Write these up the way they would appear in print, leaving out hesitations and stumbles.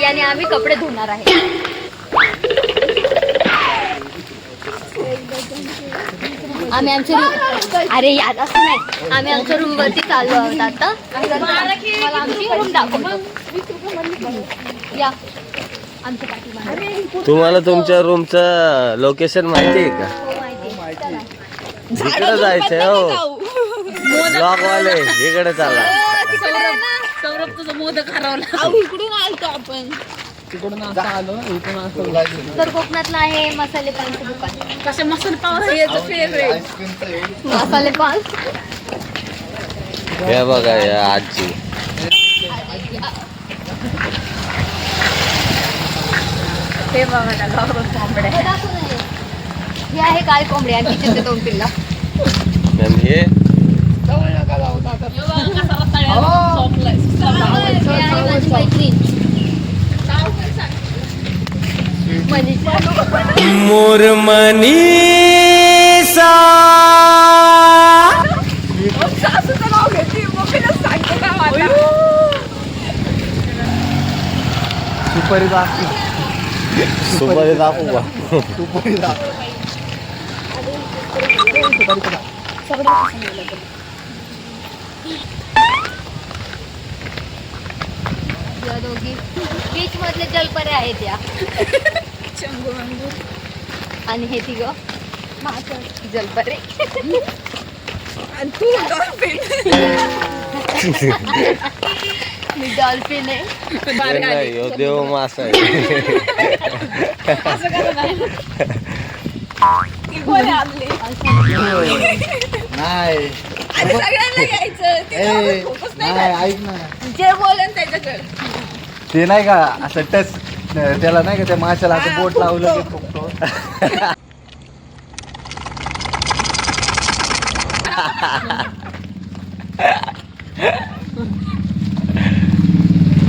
याने आम्ही कपडे धुणार आहे. आम्ही आमच्या अरे याद असं नाही, आम्ही आमच्या रूम वरती चाललो आहोत आता. मला आमची रूम दाखवतो. या आमच्या पाठी. तुम्हाला तुमच्या रूमचं लोकेशन माहिती आहे का? हो माहिती. इकडे जायचंय हो. ब्लॉग वाले इकडे चाला. सौरभ तुझं मोदक हरवला. इकडून आलतो आपण. तिकडून असं आलो, इकडून असं. तर कोकणातलं आहे मसाले पानचं दुकान. कशा मसाले पाव याचं फेवरेट मसाले पान. हे बघा या आजी. हे बघा ना गावरान कोंबड्या. हे दाखव ना हे. हे आहे काळी कोंबडी आणि तिचे दोन पिल्ला. आणि हे हे आहे माझी मैत्रीण मनीषा. मोर मनीषा. सासूचं नाव घेते मम्मीला सांगते का मला. सुपारी दाखव. सुपारी दाखवू का? सुपारी दाखव. या दोघी बीच मधले जलपरे आहेत या. आणि हे तिघ जलपरे. आणि तू डॉल्फिन. मी डॉल्फिन आहे. नाही, ह्यो देव मासा आहे. असं करा नाही. ती कोणी आणली? नाही अरे सगळ्यांना घ्यायचं. ते ए, फोकस नाही नाही करायचं. ऐक ना. जे बोलेन त्याच्याकडे. ते नाही का असं टच त्याला नाही का त्या माशाला असं बोट लावलं की फुगतो.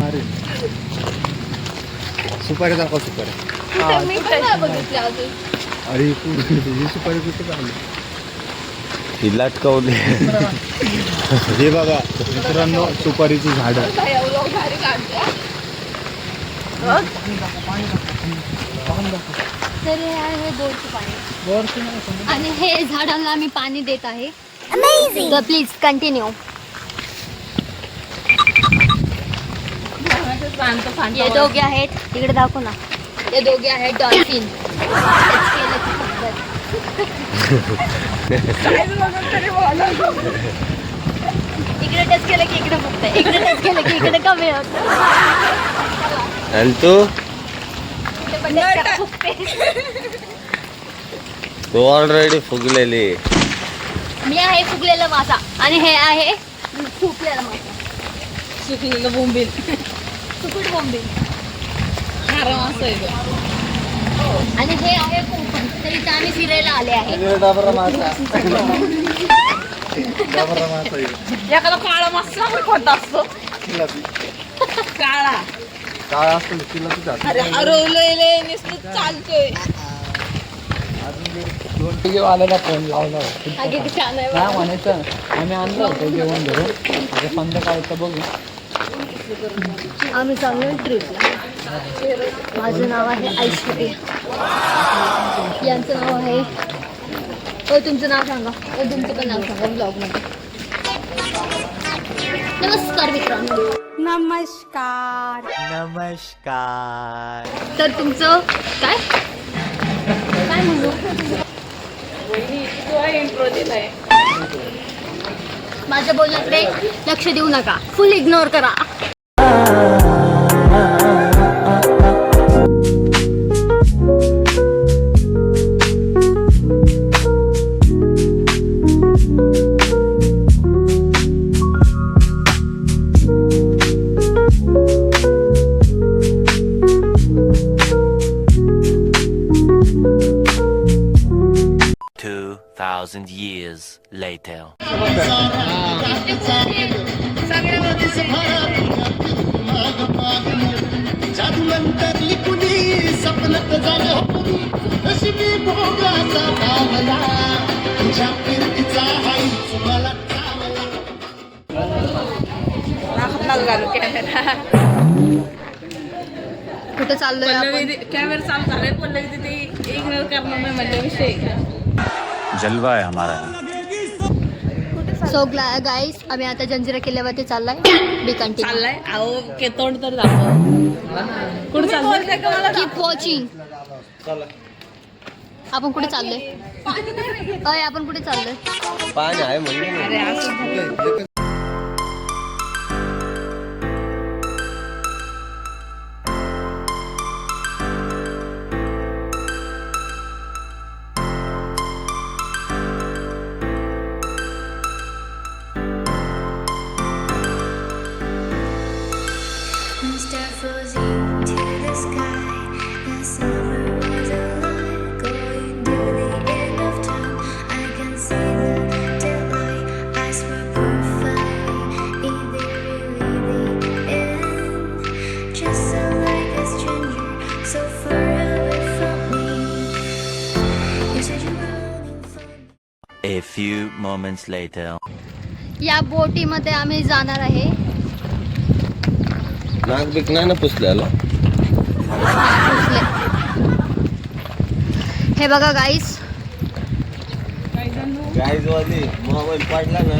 अरे सुपारी दाखव. सुपारी. मी पण नाही बघितलं अजून. अरे ही सुपारी कुठे झाली? ही लटकवली. हे बघा मित्रांनो सुपारीची झाडं. एवढं भारी काढते. तर हे आहे बोरचं पाणी. आणि हे झाडांना आम्ही पाणी देत आहे. तर प्लीज कंटिन्यू. हे दोघे आहेत तिकडे दाखव ना. हे दोघे आहेत डॉल्फिन. इकडे टच केलं की इकडे फुगतंय, इकडे टच केलं की इकडे कमी होत. आणि तू फुगते. तू ऑलरेडी फुगलेली. मी आहे फुगलेला मासा आणि हे आहे फुगलेला मासा. सुकलेलं बोंबील. सुकट बोंबील. खारं असं आहे गं. आणि हे आहे कोकण. तर इथे आम्ही फिरायला आले आहे. डाबरा मासा. डाबरा मासा आहे. एखादा काळा मासा कोणता असतो? काळा. काळा असतो तिला तू जात. अरे हरवलेले नुसतं चालतोय. दोन टिके वाल्याला फोन लावला. हा किती छान आहे काय बघा. म्हणायचं आम्ही आणलं होतं जेवण धरून. आता संध्याकाळचं बघू. आम्ही चाललो ट्रिपला. माझं नाव आहे ऐश्वर्या. यांचं नाव आहे. तुमचं नाव सांगा. तुमचं पण नाव सांगा ब्लॉगमध्ये. नमस्कार मित्रांनो. नमस्कार. नमस्कार. तर तुमचं काय काय म्हणू. इंट्रो दिलाय. माझ्या बोलण्याकडे लक्ष देऊ नका. फुल इग्नोर करा. years later. कुठं चाललोय आपण? कॅमेरा चालू झालाय पल्लवी तिथे इग्नोर करणार नाही म्हणजे विषय जलवा है हमारा. सो गाईस आम्ही आता जंजिरा किल्ल्यावरती चाललाय. बी कंटिन्यू. चाललाय अहो के तोंड तर दाखव कुठे चाललंय कीप वॉचिंग. आपण कुठे चाललोय? अय आपण कुठे चाललोय? पाणी आहे म्हणजे Mr. Frozen to the sky. The summer was alive, going to the end of time. I can see the daylight. Eyes were perfect. Is there really the end? Just so like a stranger, so far away from me. You said you were running from. A few moments later. या बोटीमध्ये आम्ही जाणार आहे. नाक बिक नाही ना पुसल्याला. हे बघा गाईस. गाईज वाली मोबाईल पडला ना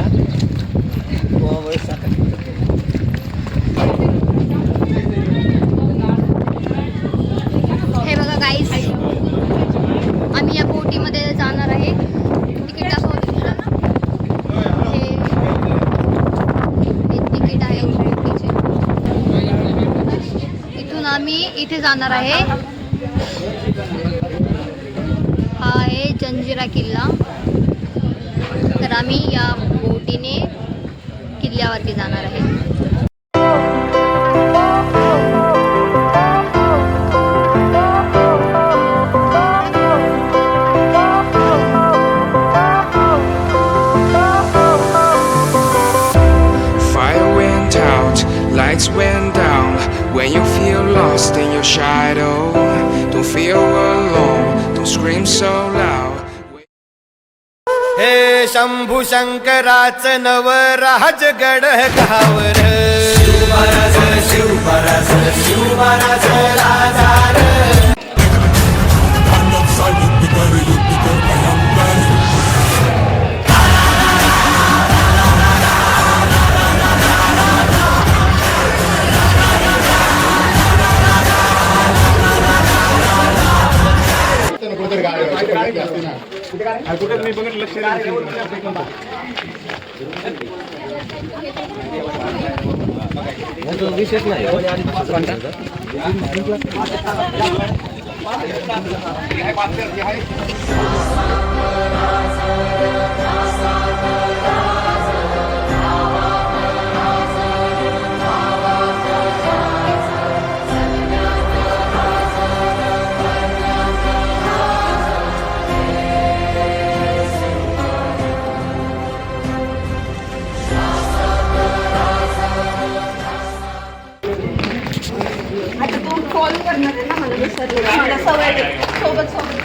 मोबाईल हे बघा गाईस आम्ही या बोटीमध्ये जाणार आहे. तिकीट दाखवते हे तिकीट आहे बोटीचे. इथून आम्ही इथे जाणार आहे. हा आहे जंजिरा किल्ला. तर आम्ही या बोटीने किल्ल्यावरती जाणार आहे. Fire went out, lights went down. When you feel lost in your shadow, don't feel alone, don't scream so loud. हे शंभू शंकराचं नवराज गड गावर शिवराज शिवराज शिवराज राजा विशेष नाही. आता तू कॉल करणार आहे ना मला विसरले मला सवय सोबत सोबत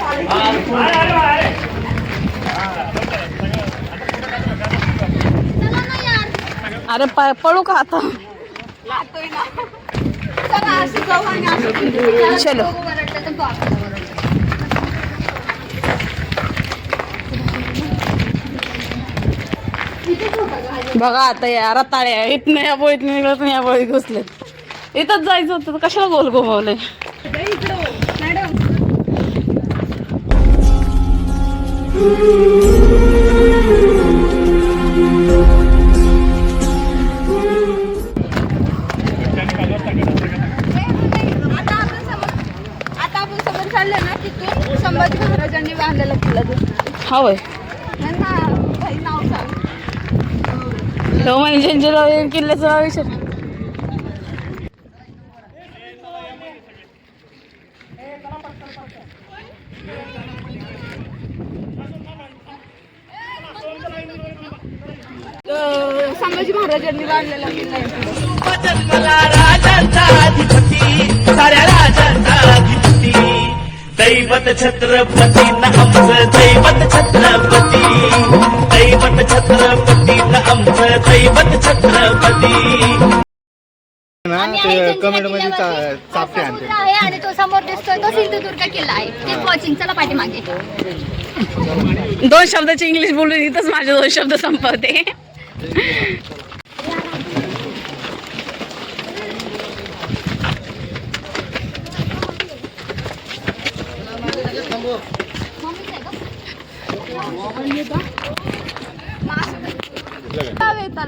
अरे पळू का आता लागतोय ना चला असं जाऊ आणि असं चलो बघा आता या रताळ्या इथनं या बोळीत निघत या बोळीत घुसले. इथंच जायचं होतं तर कशाला गोल घुमवलंय. आता आपण समोर चाललो ना तिथून संभाजी महाराजांनी बांधलेला किल्ला दिसतो. होय नाव सांग. तो म्हणजे जंजिरा किल्ल्याचा विषय. संभाजी महाराजांनी बांधलेला किल्ला दैवत छत्रपती आमचं दैवत छत्रपती दैवत छत्रपती आमचं दैवत छत्रपती ना आम्ही ते आहे कमेंट मध्ये किल्ल्यावरती. चापटे हा आणते. समुद्र आहे आणि तो समोर दिसतोय तो सिंधुदुर्ग किल्ला आहे. ते वॉचिंग चला पाठीमागे. 2 शब्दाची इंग्लिश बोलून इथंच माझे 2 शब्द संपवते.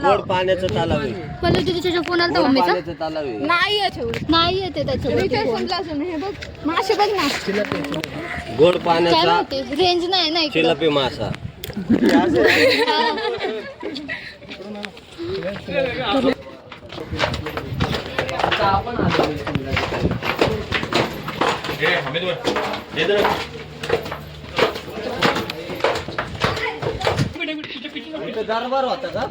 गोड पाण्याचं तलाव आहे. पहिले तुझ्या फोन आला गोड मम्मीचा पाण्याचं तलाव आहे. नाही आहे ठेवलं नाही येते त्याच्यावरती फोन. समजा अजून हे बघ मासे बघ ना गोड काय पाण्याचा माहिती रेंज नाही ना इकडं. चिलपी मासा. दरबार होता का?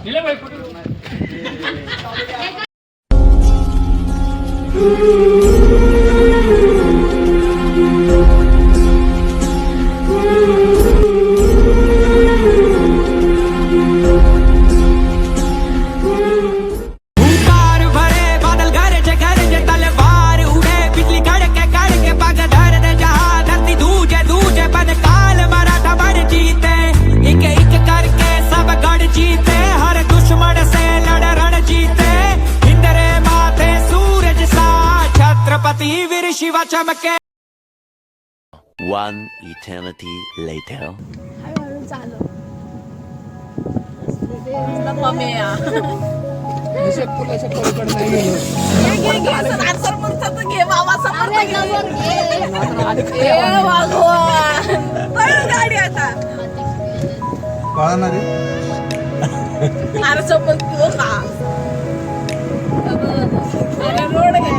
ऊपर भरे बादल गरजे गरजे तलवार उड़े बिजली कड़के पग धर दे जहां धरती दूजे दूजे बन काल मराठा बड़ जीते एक करके सब गढ़ जीते हर दुश्मन से लड़ रण जीते इंद्रे माथे सूरज सा छत्रपति वीर शिवा चमके. One eternity later. अरे नवर घे. गाडी आता कळणार रे. अरे सोबत का अरे रोड घे